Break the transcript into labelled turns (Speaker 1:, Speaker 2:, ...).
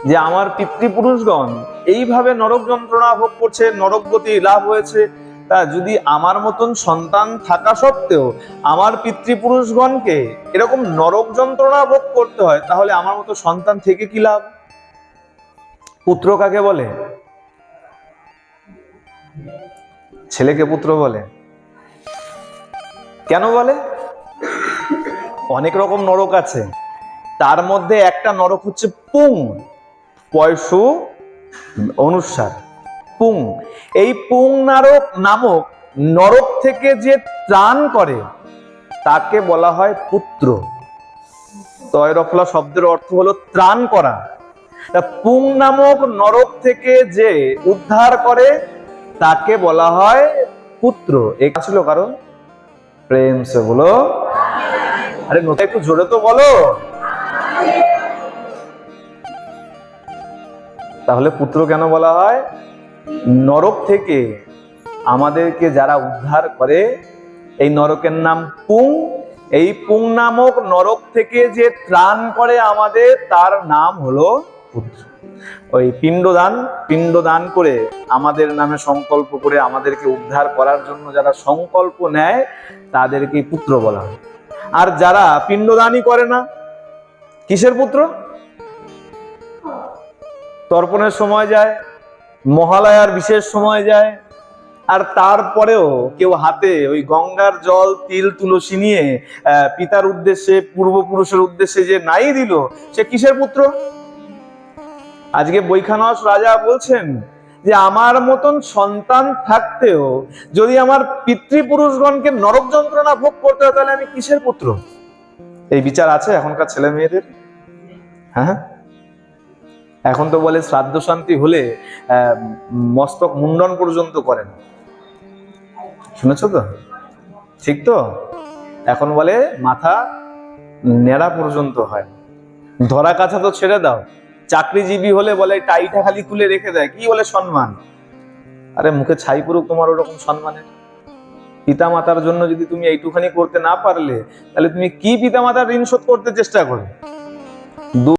Speaker 1: যে আমার পিতৃপুরুষগণ এইভাবে নরক যন্ত্রণা ভোগ করছে, নরকগতি লাভ হয়েছে, তা যদি আমার মতন সন্তান থাকা সত্ত্বেও আমার পিতৃপুরুষগণকে এরকম নরক যন্ত্রণা ভোগ করতে হয়, তাহলে আমার মতো সন্তান থেকে কি লাভ? পুত্র কাকে বলে? ছেলেকে পুত্র বলে। কেন বলে? অনেক রকম নরক আছে, তার মধ্যে একটা নরক হচ্ছে পুং, পয়সু অনুসার পুং। এই পুং নরক নামক নরক থেকে যে ত্রাণ করে তাকে বলা হয় পুত্র। তয়রফলা শব্দের অর্থ হলো ত্রাণ করা। পুং নামক নরক থেকে যে উদ্ধার করে তাকে বলা হয় পুত্র। এটা ছিল কারণ প্রেম সে বলো, আরে একটু জোরে তো বলো। তাহলে পুত্র কেন বলা হয়? নরক থেকে আমাদেরকে যারা উদ্ধার করে, এই নরকের নাম পুং। এই পুং নামক নরক থেকে যে ত্রাণ করে আমাদের, তার নাম হলো পুত্র। ওই পিণ্ডদান করে আমাদের নামে সংকল্প করে আমাদেরকে উদ্ধার করার জন্য যারা সংকল্প নেয় তাদেরকে পুত্র বলা হয়। আর যারা পিণ্ডদানই করে না, কিসের পুত্র? তর্পণের সময় যায়, মহালয়ার বিশেষ সময় যায়, আর তারপরেও কেউ হাতে ওই গঙ্গার জল, তিল, তুলসী নিয়ে পিতার উদ্দেশ্যে, পূর্বপুরুষের উদ্দেশ্যে যে নাই দিল, সে কিসের পুত্র? আজকে বৈখানস রাজা বলছেন যে আমার মতন সন্তান থাকতেও যদি আমার পিতৃপুরুষগণকে নরক যন্ত্রণা ভোগ করতে হয়, তাহলে আমি কিসের পুত্র? এই বিচার আছে এখনকার ছেলে মেয়েদের? হ্যাঁ, এখন তো বলে শ্রাদ্ধ শান্তি হলে মস্তক মুন্ডন পর্যন্ত করেন, শুনেছো তো? ঠিক তো? এখন বলে মাথা নেড়া পর্যন্ত হয়। ধরা কাছা তো ছেড়ে দাও, চাকরিজীবী হলে বলে টাইটা খালি খুলে রেখে দেয়, কি বলে সম্মান। আরে মুখে ছাই পড়ুক তোমার ওরকম সম্মানের। পিতা মাতার জন্য যদি তুমি এইটুখানি করতে না পারলে, তাহলে তুমি কি পিতা মাতার ঋণ শোধ করতে চেষ্টা করো?